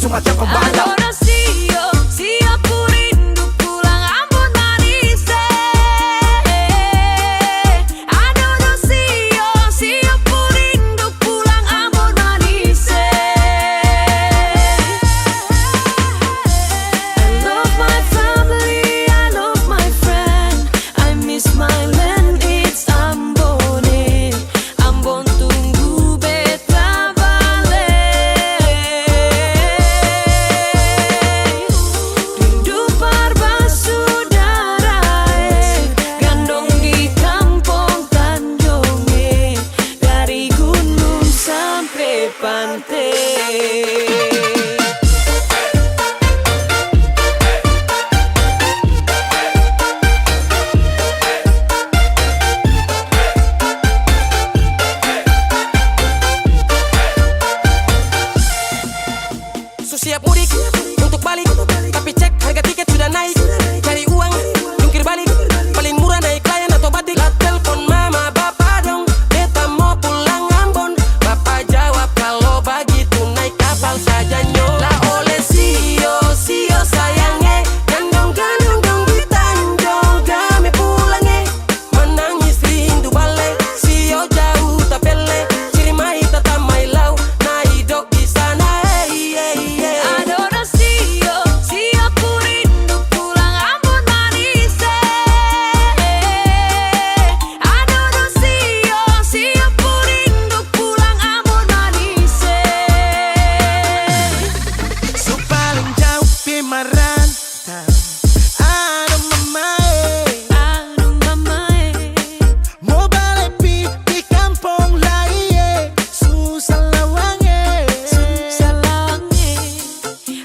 semacam pembalap. Adorasio, si aku rindu pulang Ambon manis. Adorasio, si aku rindu pulang Ambon manis. I love my family, I love my friend, I miss my land, it's Ambon. Ambon tunggu beta balik. Rindu persaudara, gandong di kampung Tanjung, dari gunung sampai pantai. Siap mudik untuk balik, tapi cek harga tiket sudah naik. Cari uang, jungkir balik, paling murah naik layan atau batik. Lah telepon mama bapak dong, beta mau pulang Ambon. Bapak jawab kalau begitu naik kapal saja nyo. Lah oleh sio sayangnya, gandong dong di Tanjung kami pulangnya. Menangis rindu balik, sio jauh tak pele, ciri mai tata mai lau, na hidup di sana. Adorasio, si aku rindu pulang Ambon manis. Adorasio, si aku rindu pulang Ambon manis. So paling jauh di Marantau, aduh mamae, mau balik di kampung lain, susah lawange.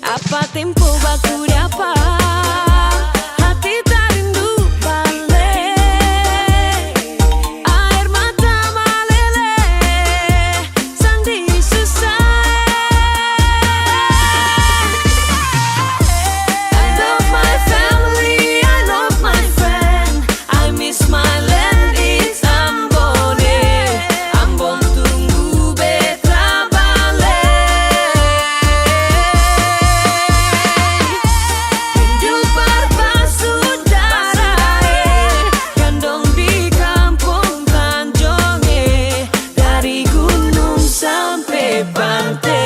Apa tempo baku dapat, hati tak rindu balik. Air mata meleleh, sandi susah. I love my family, I love my friend, I miss my land, it's Ambon. Ambon tunggu beta balik. Rindu persaudara, gandong di kampung Tanjung, dari gunung sampai pantai.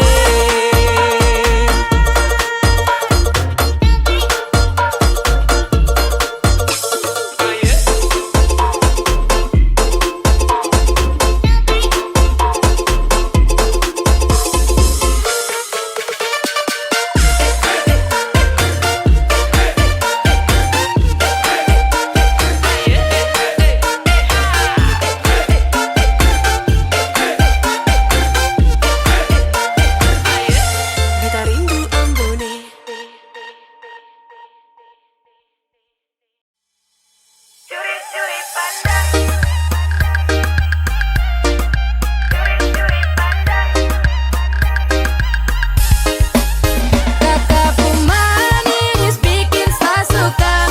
Beta rindu Ambon. Curi-curi pandang, curi-curi pandang. Kakakku manis bikin saya suka,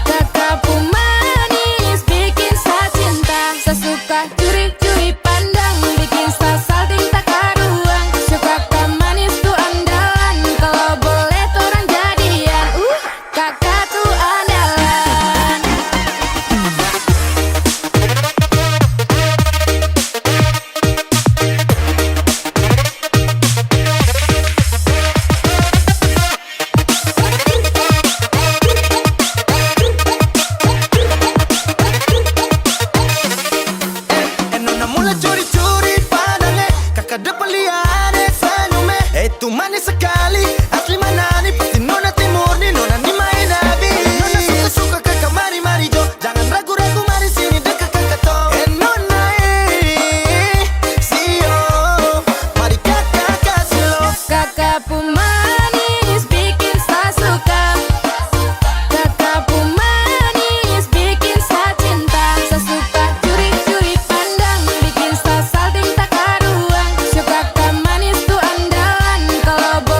kakakku manis bikin saya cinta. Saya suka curi-curi pandang, bikin saya salting tak karuang. Suka kakak manis tuh andalan, kalau boleh tuh orang jadian. Kakak tuh andalan. Nona mula curi-curi padangnya, kakak dapat lihat senyumnya. Itu manis sekali, asli Manani, pasti nona timur nih, nona nih main nabi. Nona suka-suka kakak mari jo, jangan ragu-ragu mari sini dekat kakak to. Nona sio, mari kakak kasih lo. Kakakku manis bikin saya suka, kakakku manis bikin saya cinta. Saya suka curi-curi pandang, bikin saya salting tak karuang. Suka kakak manis tuh andalan, kalau boleh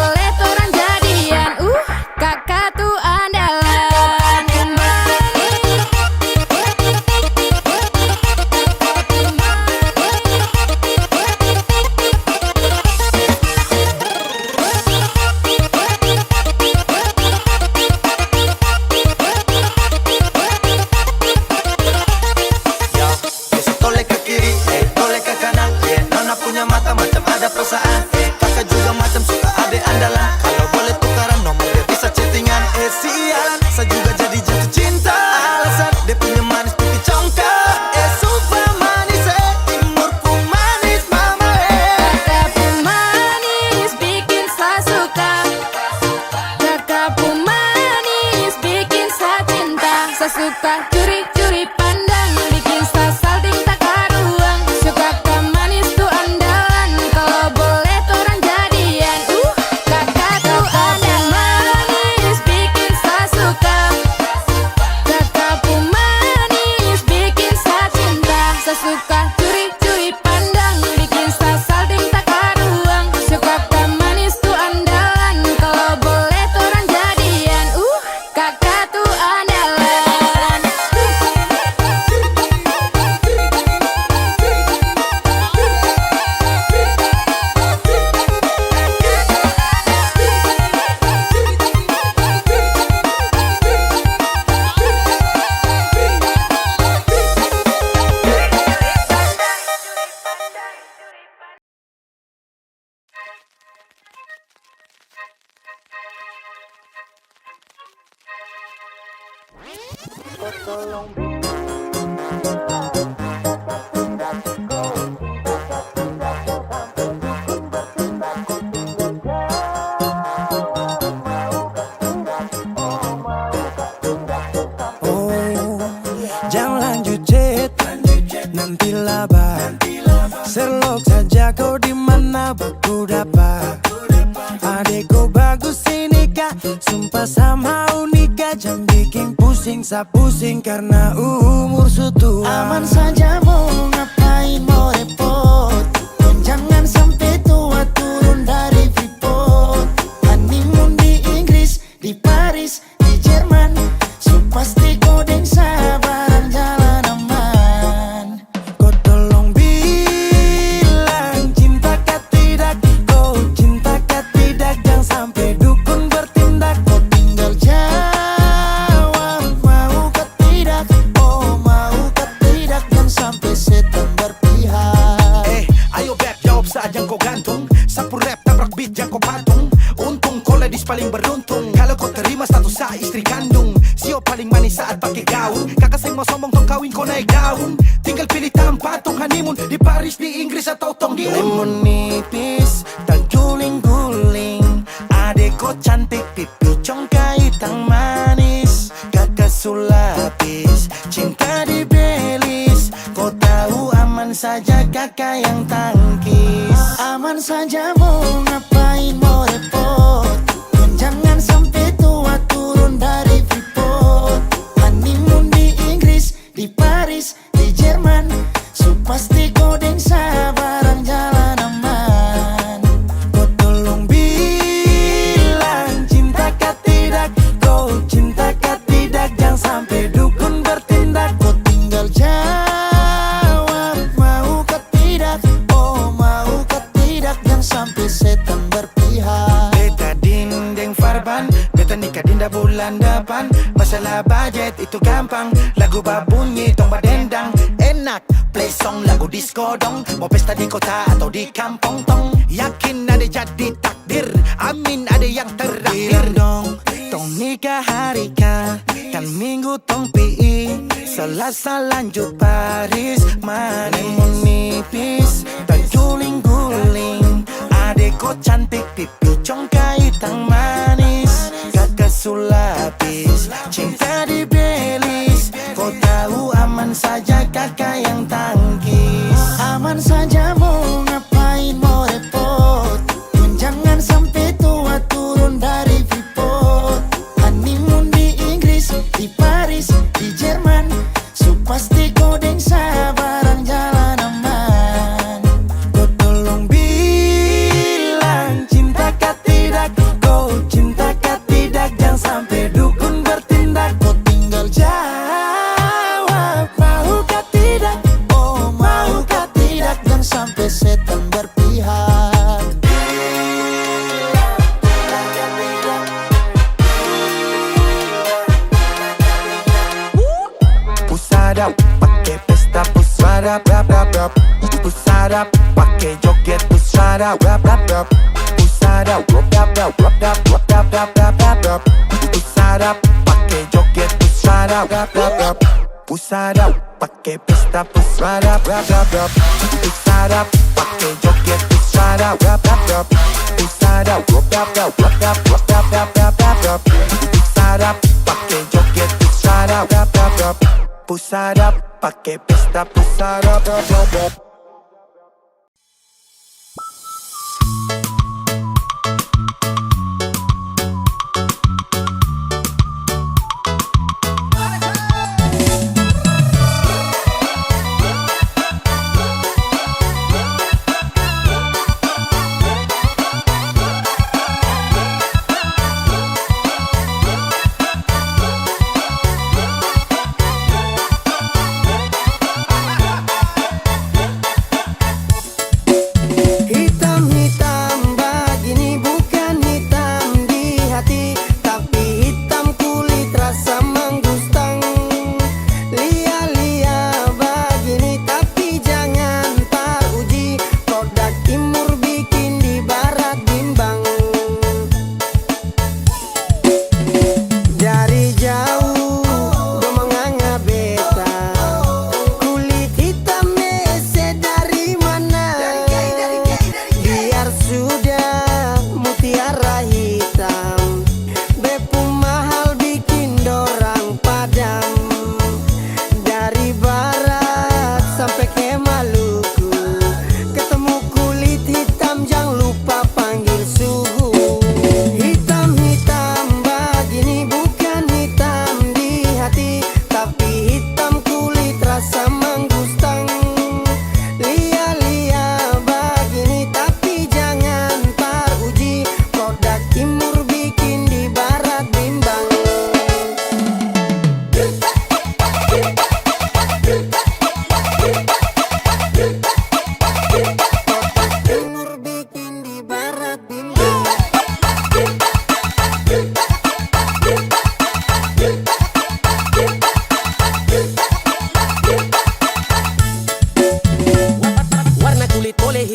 kakak juga macam suka adek andalan. Kalau boleh tukaran nomor dia bisa chattingan. Sialan, saya juga jadi jatuh cinta. Alasan dia punya manis putih congkak. Super manis timurku manis mama Kakakku manis bikin saya suka. Kakakku manis bikin saya cinta. Saya suka curi-curi pandang, bikin saya salting tak karuang. Suka kau manis tuh andalan, kalau boleh orang jadian. Kakak tuh andalan, manis bikin saya suka. Kakakku manis bikin saya cinta. Saya suka curi-curi pandang, bikin saya salting tak karuang. Suka kau manis tuh andalan, kalau boleh orang jadian. Kakak tuh andalan. Jangan lanjut chat, nanti laba. Selok saja kau di mana baku dapat. Adekku bagus ini kak, sumpah sama unika. Jangan bikin pusing, sa pusing karena umur sutua. Aman saja mau ngapain mau repot. Jangan sampai tua turun dari Freeport. Honeymoon di Inggris, di Paris, di Jerman. So pasti kodeng sabaran jalan aman. Kau tolong bilang cinta kah tidak. Kau cinta kah tidak. Jangan sampai dukun bertindak. Kau tinggal jawab mau kah tidak. Oh mau kah tidak. Jangan sampai setan berpihak. Ayo beb jawab saja kau gantung. Sapu rap tabrak beat jangan kau patung. Untung kau ladies paling beruntung. Kalau kau terima status sa istri kandung. Sio paling manis saat pakai gaun. Kakak saya mau sombong tong kawin kau naik daun. Tinggal pilih tempat tong honeymoon. Di Paris, di Inggris atau tong di lemon nipis dan guling-guling. Adek kau cantik pipi congkai hitam manis. Kakak sulapis cinta di Belis. Kau tahu aman saja kakak yang tangkis. Aman saja mau ngapain mau repot. Jangan sampai tua turun dari Freeport. Honeymoon di Inggris, di Paris, di Jerman. So pasti kodeng sabaran jalan aman. Kau tolong bilang cinta kah tidak. Kau cinta kah tidak. Jangan sampai dukun bertindak. Kau tinggal jawab mau kah tidak. Oh mau kah tidak. Jangan sampai setan berpihak. Beta dinding farban, beta nikah dinda bulan depan. Masalah budget itu gampang. Lagu babunyi tong badendang. Enak play song lagu disco dong. Mau pesta di kota atau di kampung tong. Yakin ada jadi takdir. Amin ada yang terakhir dong. Tong nikah hari kan minggu tong PI. Selasa lanjut Paris. Honeymoon nipis dan guling-guling. Adek kau cantik pipi congkai hitam manis. Kakak sulapis cinta di Belis. Kau tahu aman saja kakak yang tangkis. Aman saja mau ngapain mau repot. Jangan sampai tua turun dari Freeport. Honeymoon di Inggris, di Paris, di Jerman. So pasti kodeng sabaran jalan aman. Kau tolong bilang cinta kah tidak. Kau cinta kah tidak. Jangan sampai dukun bertindak. Kau tinggal jawab mau kah tidak. Oh mau kah tidak. Jangan sampai setan berpihak. Pusadap pakai pesta pusada rap rap rap. Pusadap pakai joget pusada rap rap rap. Pusadap, pusadap, pakai joget pusadap, pusadap, pakai pesta pusadap, pusadap, pakai joget pusadap, pusadap, pusadap, pakai joget pusadap, pusadap, pakai pesta pusadap.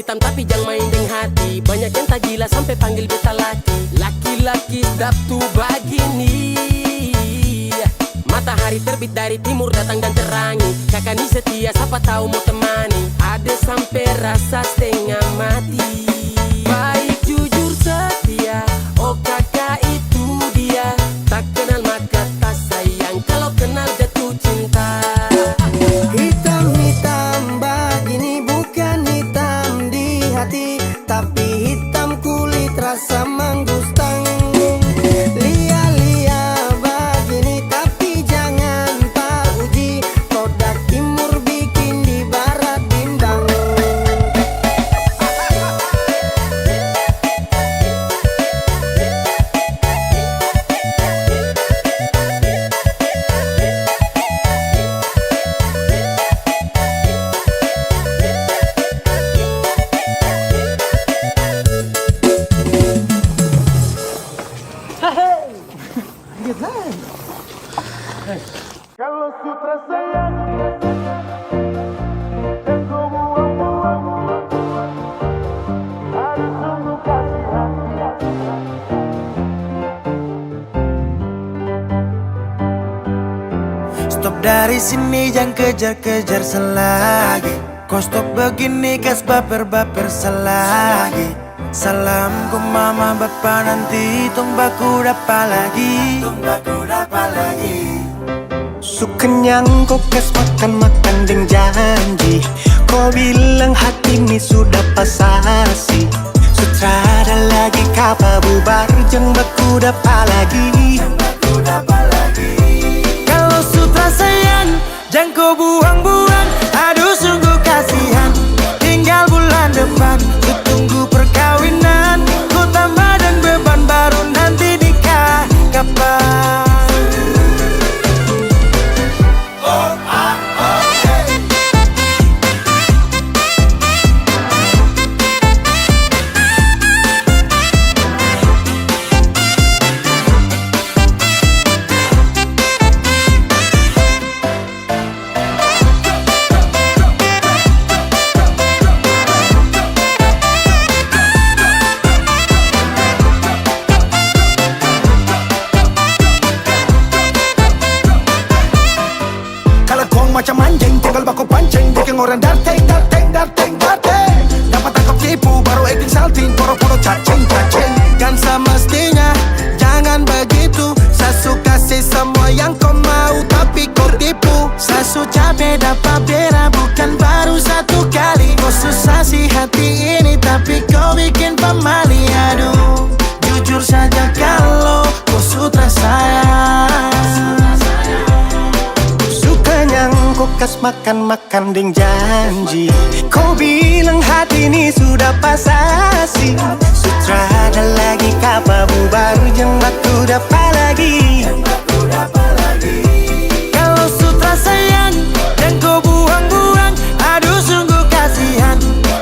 hitam tapi jangan main deng hati. Banyak yang tak gila sampai panggil beta laki. Laki-laki sedap tuh begini. Matahari terbit dari timur datang dan terangi. Kakak ni setia siapa tahu mau temani. Ada sampai rasa setengah mati. Baik jujur setia, oh kakak itu dia. Tak kenal maka tak sayang, kalau kenal jatuh cinta. Hitam-hitam begini bukan hitam di hati, tapi hitam kulit rasa manggustang. Lia-lia begini tapi jangan tak uji. Produk timur bikin di barat bimbang. Kalau sutra sayang engkau buang-buang, harus sungguh kasihan. Stop dari sini, jangan kejar-kejar selagi. Kau stop begini, kas baper-baper selagi. Salam ke mama bapa nanti tong baku dapa lagi. Su kenyang kau kas makan-makan deng janji. Kau bilang hati ini sudah pasasi. Sutrada lagi kapa bubar jeng baku dapa lagi. Kalau sutra sayang jangan kau buang-buang. Aduh sungguh kasihan. Tinggal bulan depan ku tunggu perkawinan. Ku tambah dan beban baru nanti nikah kapan. yang orang darteng dapat tangkap tipu, baru acting salting, poro-poro cacing. Kan semestinya jangan begitu. Saya suka kasih semua yang kau mau, tapi kau tipu. Saya su capek dapat bela, bukan baru satu kali. Kau susah sih hati ini, tapi kau bikin pemali. Aduh, jujur saja kalau kau sutra saya. Sukanya kau kas makan ding janji. Kau bilang hati ini sudah pasasi. Sutra ada lagi kapamu baru yang batu dapat lagi. Kalau sutra sayang dan kau buang-buang, aduh sungguh kasihan.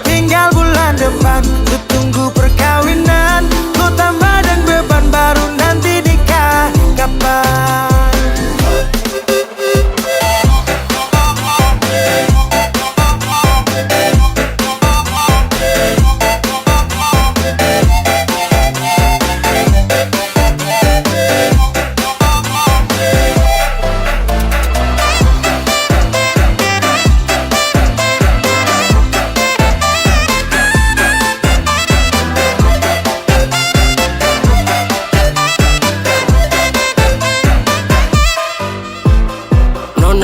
Tinggal bulan depan ku tunggu perkawinan. Ku tambah dan beban baru nanti nikah kapan?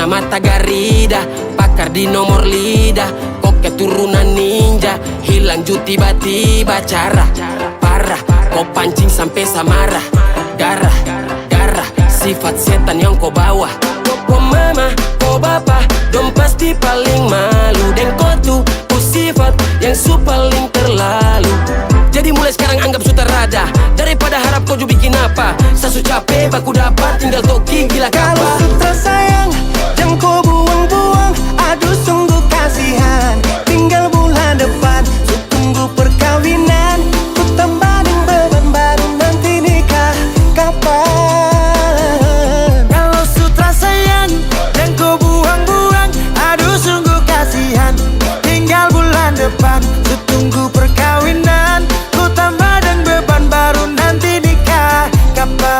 Mata Garida, pakar di nomor lidah. Kok keturunan ninja, hilang ju tiba-tiba. Cara parah, kau pancing sampai samarah. Garah, sifat setan yang kau bawa. Kau mama, kau bapa, dong pasti paling malu. Dan kau tuh sifat yang paling terlalu. Jadi mulai sekarang anggap sutarada, daripada harap kau ju bikin apa. Sasu capek, baku dapat, tinggal toki gila kapa. Kalau sutra sayang yang kau buang-buang, aduh sungguh kasihan. Tinggal bulan depan, ku tunggu perkawinan. Ku tambahin beban baru nanti nikah kapan? Kalau sutra sayang dan kau buang-buang, aduh sungguh kasihan. Tinggal bulan depan, ku tunggu perkawinan. Ku tambahin beban baru nanti nikah kapan?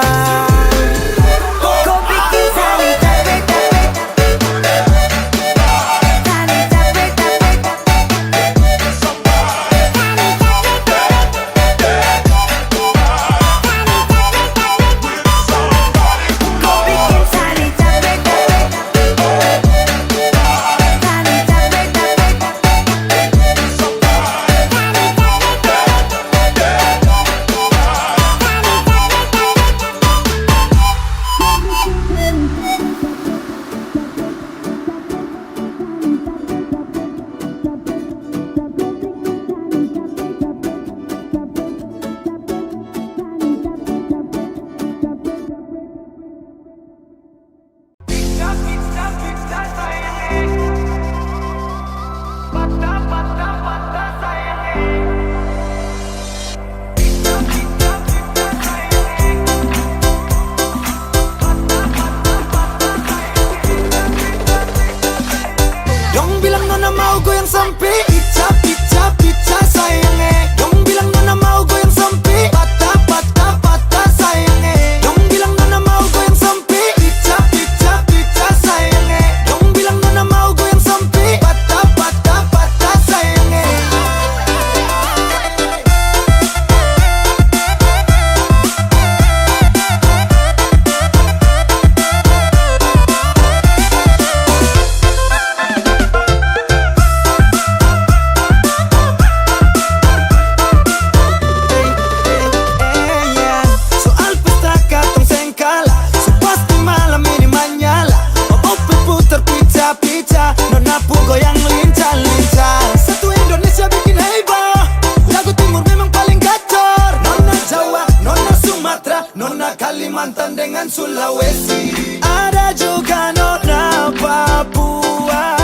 Kalimantan dengan Sulawesi. Ada juga Nona Papua,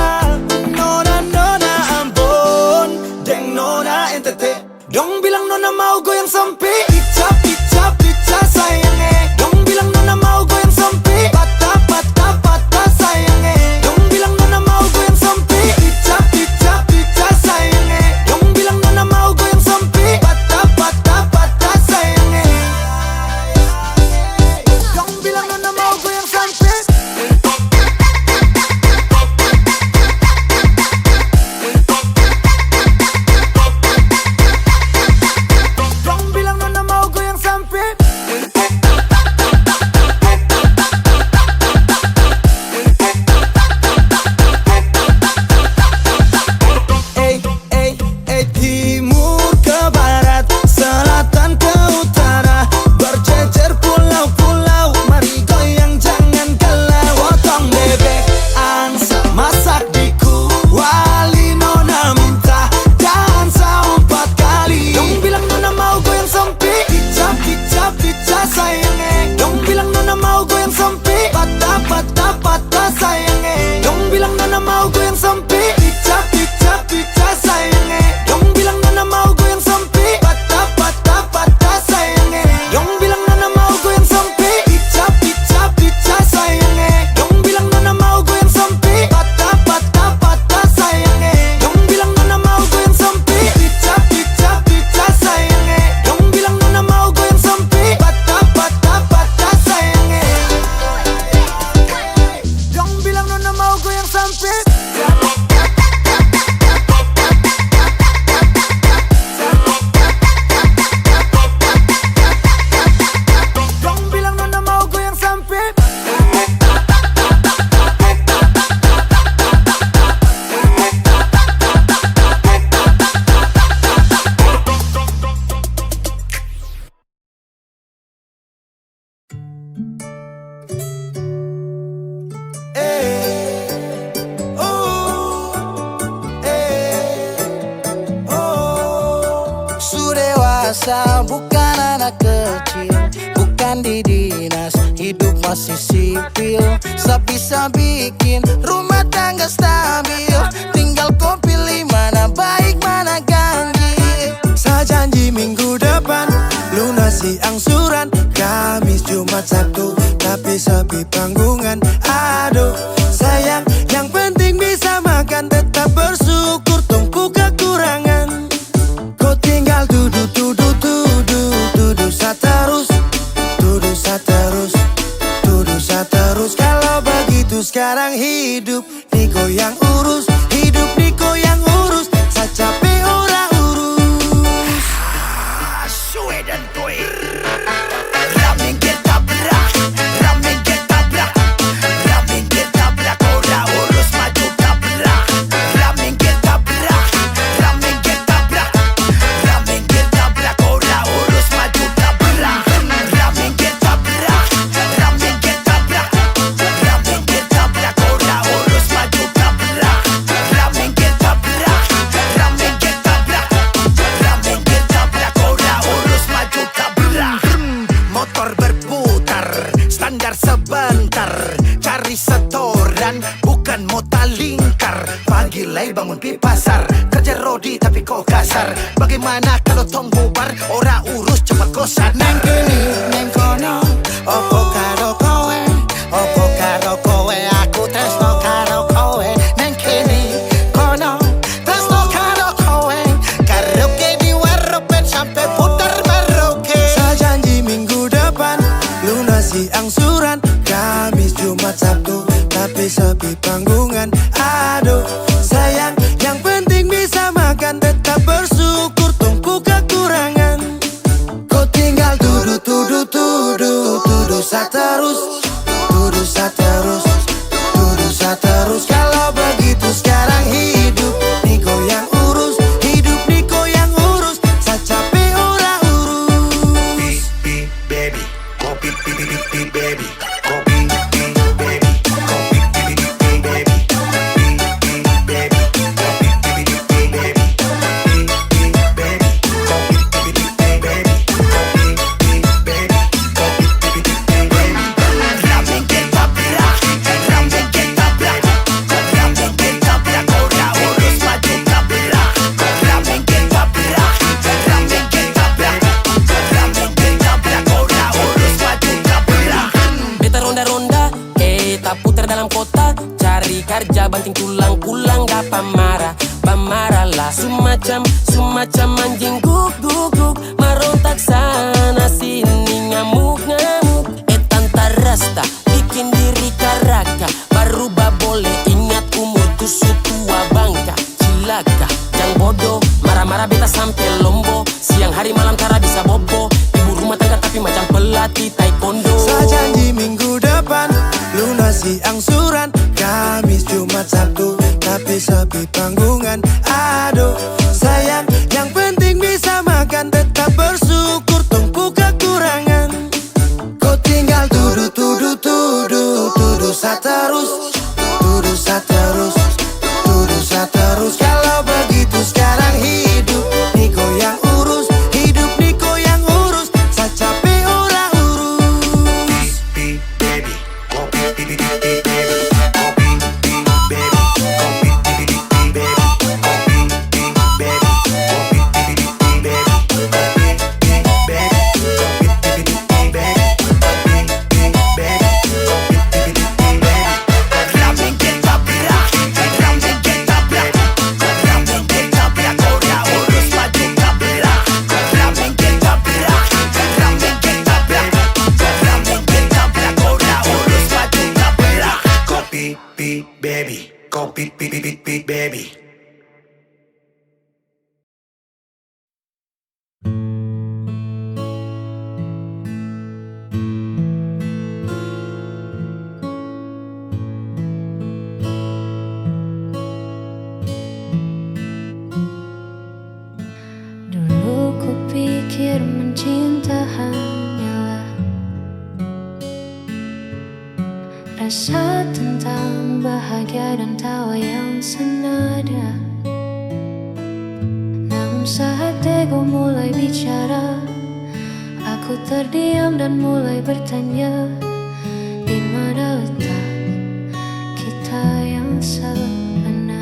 Nona Ambon, deng Nona NTT. Dong bilang Nona mau goyang sampai pica sayangnya. Dong bilang Nona mau goyang sampai patah sayangnya. Dong bilang Nona mau goyang sampai pica sayangnya. Dong bilang Nona mau goyang sampai patah sayangnya. Dong bilang Nona mau goyang zaman anak kecil, bukan di dinas, hidup masih sipil. Bisa bikin rumah tangga stabil, tinggal kau pilih mana baik mana ganjil. Saya janji minggu depan lunasi angsuran, Kamis, Jumat, Sabtu, tapi sepi panggungan. Aduh sayang, yang penting bisa makan, tetap bersyukur, tumpu kekurangan. Kau tinggal duduk saterus, duduk saterus, duduk saterus. Kalau begitu sekarang hidup Niko yang urus, hidup Niko yang urus. Saya capek ora urus. Suwe dan toy. Ramen kita berak, ramen kita berak, ramen kita berak. Ora urus maju tabrak. Ramen kita berak, ramen kita berak, ramen kita berak. Ora urus maju tabrak. Ramen kita berak, ramen kita berak, ramen kita berak. Ora urus maju tabrak. Ramen kita berak, ramen kita berak, ramen kita berak. Ora urus maju tabrak. Motor berputar, standar sebentar, cari setoran, bukan mota lingkar. Pagi lay bangun pi pasar, kerja rodi tapi kau kasar. Bagaimana kalau tong bubar, ora urus cepat kosan. Neng kini, neng kono, opo karo kowe, opo karo kowe, aku tresno karo kowe. Neng kini, kono, tresno karo kowe, karaoke di warropen sampai putar Merauke. Saya janji minggu depan lunasi angsuran, Kamis, Jumat, Sabtu, tapi sepi panggungan. Aduh sayang, yang penting bisa makan, tetap bersyukur, tumpu kekurangan. Kau tinggal duduk saterus, duduk saterus, duduk saterus. Kalau begitu sekarang hidup Niko yang urus, hidup Niko yang urus. Saya capek ora urus. Baby, kopi baby, kopi baby, kopi baby, ramen kita berak, ramen kita berak, ramen kita berak. Ora urus maju tabrak. Ramen kita berak, ramen kita berak, ramen kita berak. Ora urus maju tabrak. Beta ronda-ronda, tak putar dalam kota, cari kerja banting tulang, pulang dapat marah. Pamarah lah, semacam anjing guk, merontak sana sini, ngamuk. Tanta rasta, bikin diri karaka, baru boleh ingat umur tusu tua bangka. Cilaka, jangan bodoh, marah-marah beta sampai lombo. Siang hari malam cara bisa bobo, ibu rumah tangga tapi macam pelatih taekwondo. Saya janji minggu depan lunasi angsuran, Kamis, Jumat, Sabtu, tapi sepi panggungan. Aduh sayang, yang penting bisa makan, tetap bersyukur, tumpu kekurangan. Kau tinggal duduk saterus, duduk saterus, duduk saterus. Kalau begitu sekarang hidup Niko yang urus, hidup Niko yang urus. Saya capek ora urus. Baby, kopi baby, kopi baby, kopi baby, kopi baby, kopi baby, kopi baby, kopi baby, ramen kita berak, ramen kita berak, ramen kita berak. Ora urus maju tabrak. Ramen kita berak, ramen kita berak, ramen kita berak. Ora urus maju tabrak. Kopi baby, kopi baby. Dulu ku pikir mencinta hanyalah rasa tentang bahagia dan tawa yang senada. Namun saat ego mulai bicara, terdiam dan mulai bertanya, di mana letak kita yang sebenarnya?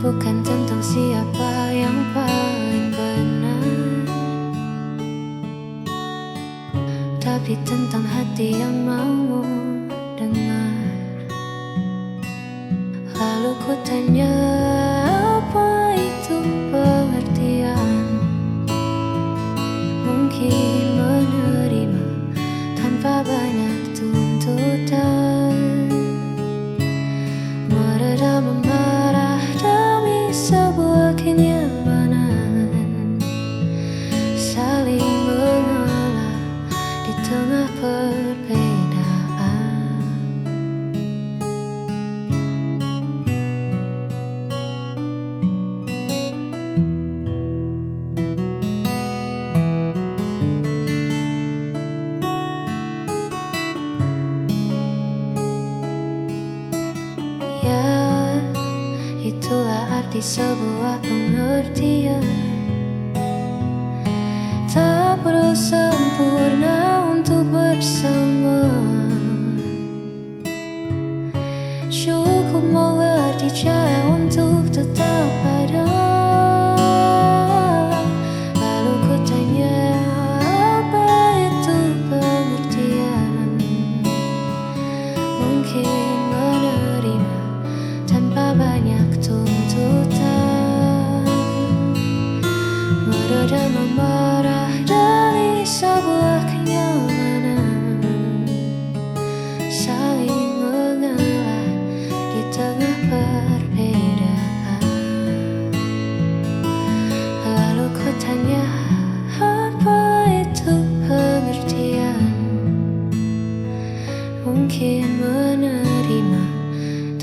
Bukan tentang siapa yang paling benar, tapi tentang hati yang mau dengar. Lalu ku tanya, apa itu pengertian? Mungkin menerima tanpa banyak tuntutan, meredam amarah demi sebuah kenyamanan, saling mengalah di tengah perbedaan. Ya, itulah arti sebuah pengertian. Tak perlu sempurna untuk bersama, cukup mengerti cara untuk tetap ada. Lalu ku tanya, apa itu pengertian? Mungkin menerima tanpa banyak tuntutan, meredam amarah dari sebuah kenyamanan, saling mengalah di tengah perbedaan. Lalu ku tanya, apa itu pengertian? Mungkin menerima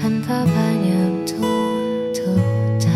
tanpa banyak tuntutan.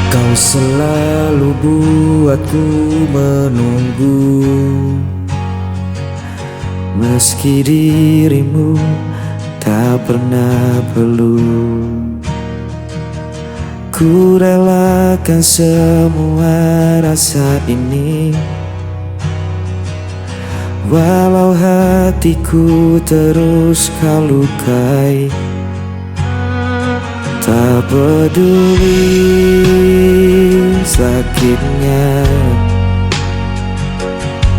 Kau selalu buatku menunggu, meski dirimu tak pernah perlu. Ku relakan semua rasa ini, walau hatiku terus kau lukai. Tak peduli sakitnya,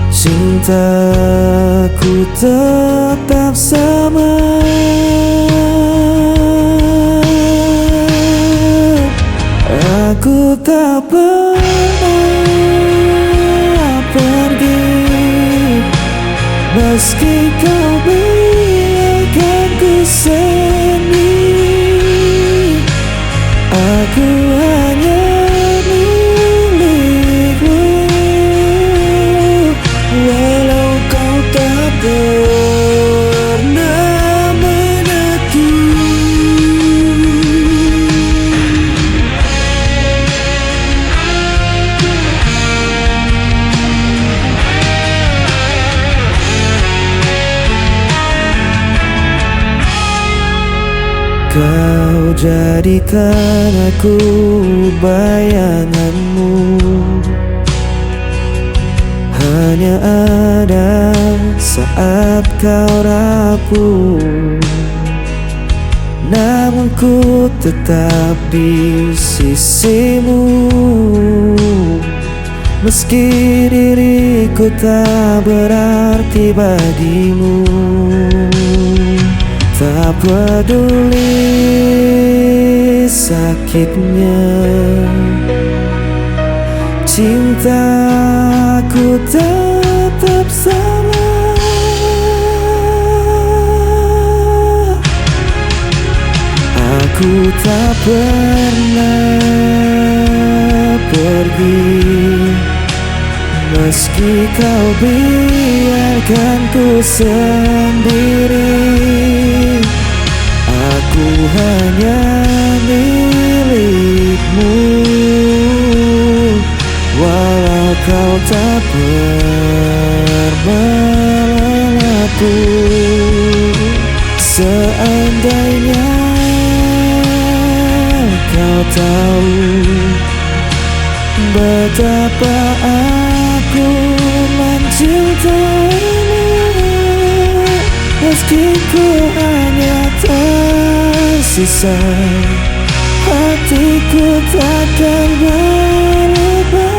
cintaku tetap sama. Aku tak pernah pergi, meski kau biarkan ku sendiri. Aku hanya milikmu, walau kau tak pernah menentu. Kau jadikan aku bayanganmu, hanya ada saat kau rapuh. Namun ku tetap di sisimu, meski diriku tak berarti bagimu. Tak peduli sakitnya, cintaku tetap sama. Aku tak pernah pergi, meski kau biarkan ku sendiri. Aku hanya milikmu, walau kau tak pernah pun. Seandainya kau tahu betapa aku mencintaimu, meski ku hanya tersisa, hatiku takkan berubah.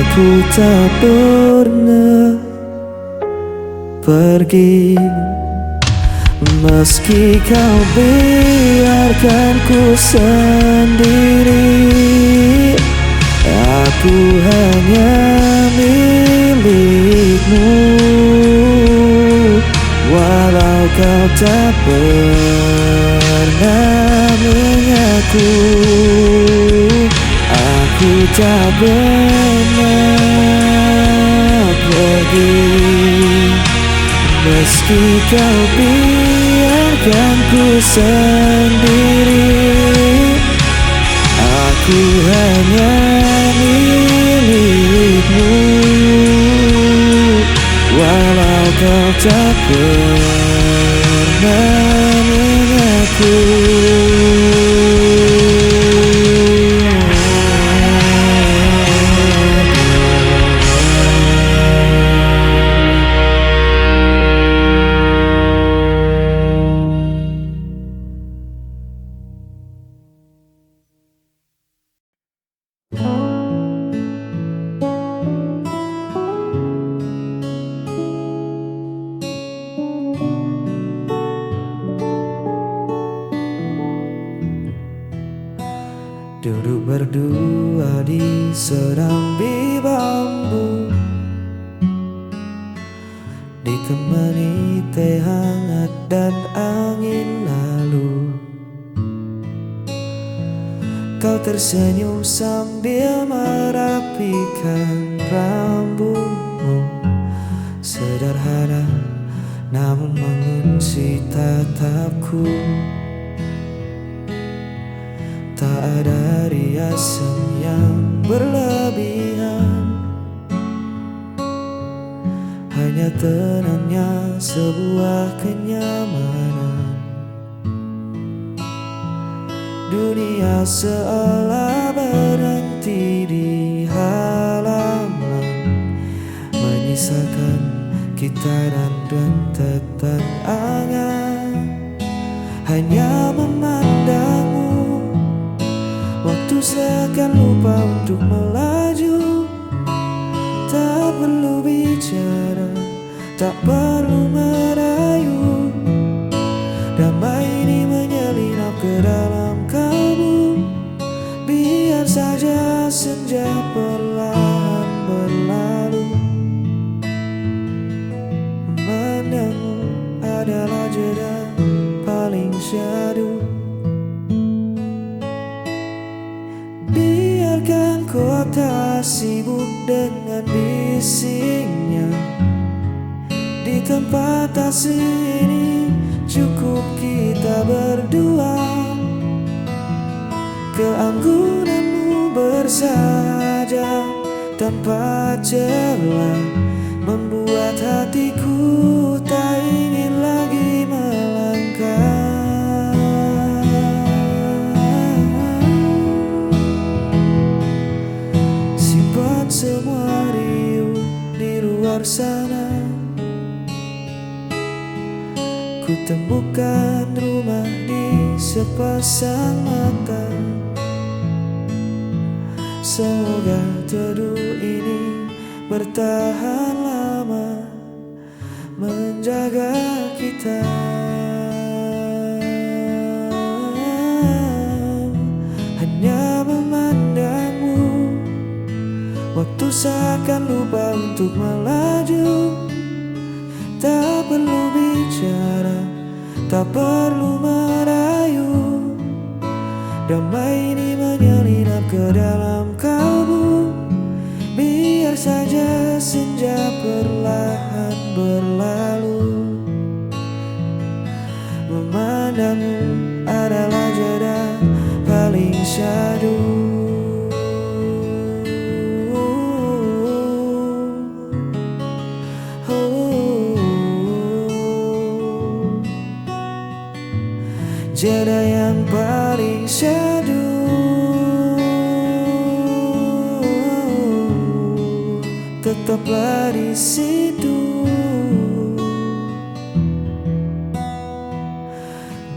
Aku tak pernah pergi, meski kau biarkan ku sendiri. Aku hanya milikmu, walau kau tak pernah mengaku. Aku tak pernah pergi, meski kau biarkan ku sendiri. Aku hanya milikmu, walau kau tak pernah mengaku. Duduk berdua di serambi bambu, ditemani teh hangat dan angin lalu. Kau tersenyum sambil merapikan rambutmu, sederhana namun mengunci tatapku. Tak ada riasan yang berlebihan, hanya tenangnya sebuah kenyamanan. Dunia seolah berhenti di halaman, menyisakan kita dan rentetan angan. Hanya memandangmu, waktu seakan lupa untuk melaju. Tak perlu bicara, tak perlu merayu. Damai ini menyelinap ke dalam kalbu. Biar saja senja perlahan berlalu. Memandangmu adalah jeda paling syahdu. Biarkan kota sibuk dengan bisingnya. Di tempat asing ini cukup kita berdua. Keanggunanmu bersahaja tanpa celah, membuat hatiku tak ingin lagi melangkah. Simpan semua riuh di luar sana. Ku temukan bagaikan rumah di sepasang mata. Semoga teduh ini bertahan lama, menjaga kita. Hanya memandangmu, waktu seakan lupa untuk melaju. Tak perlu bicara, tak perlu merayu. Damai ini menyelinap ke dalam kalbu. Biar saja senja perlahan berlalu. Memandangmu adalah jeda paling syahdu. Jeda yang paling syahdu. Tetaplah di situ,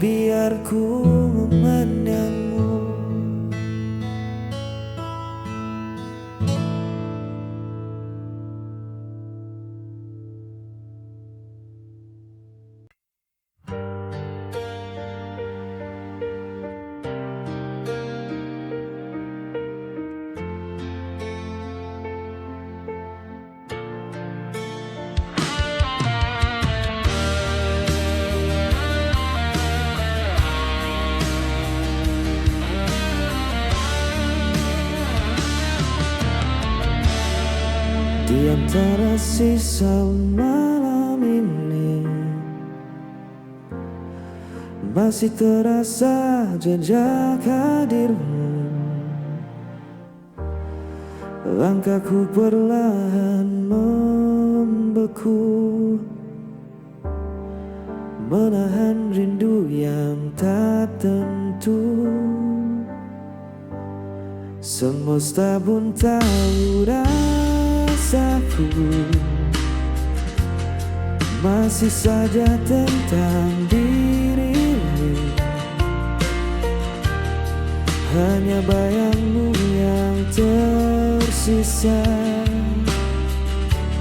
biar ku memandangmu. Di antara sisa malam ini masih terasa jejak hadirmu. Langkahku perlahan membeku, menahan rindu yang tak tentu. Semesta pun tahu rasaku, masih saja tentang dirimu. Hanya bayangmu yang tersisa,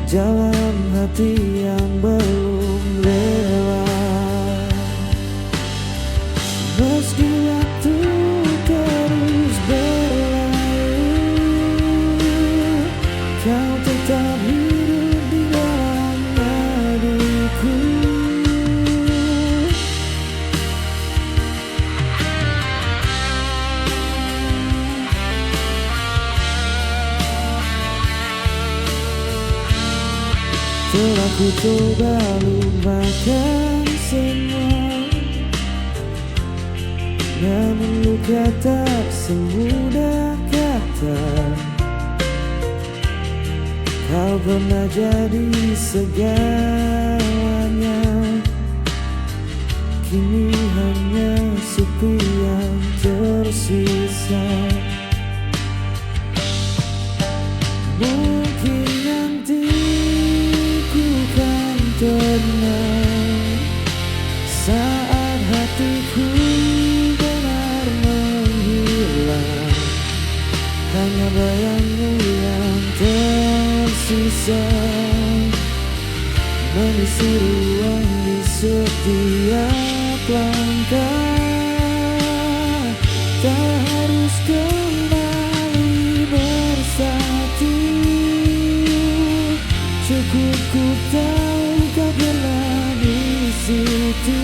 jalan hati yang belum lewat. Meski waktu terus berlalu, kau tetap hidup di dalam hatiku. Telah ku coba lupakan semua, namun luka tak semudah kata. Kau pernah jadi segalanya, kini hanya sepi yang tersisa. Mungkin nanti ku kan tenang saat hatiku benar menghilang. Hanya bayangmu yang tersisa mengisi ruang di setiap langkah. Tak harus kembali bersatu, cukup ku tahu kau pernah di situ.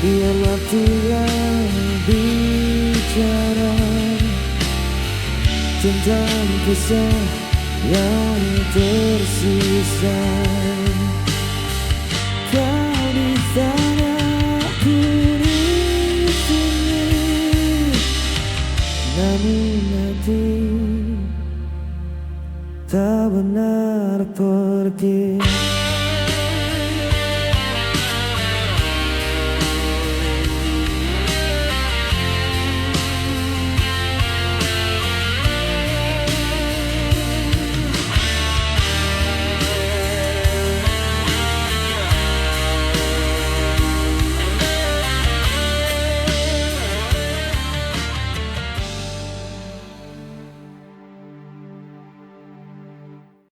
Biar waktu yang bicara tentang kisah yang tersisa. Kau di sana, aku di sini, namun hati tak benar pergi.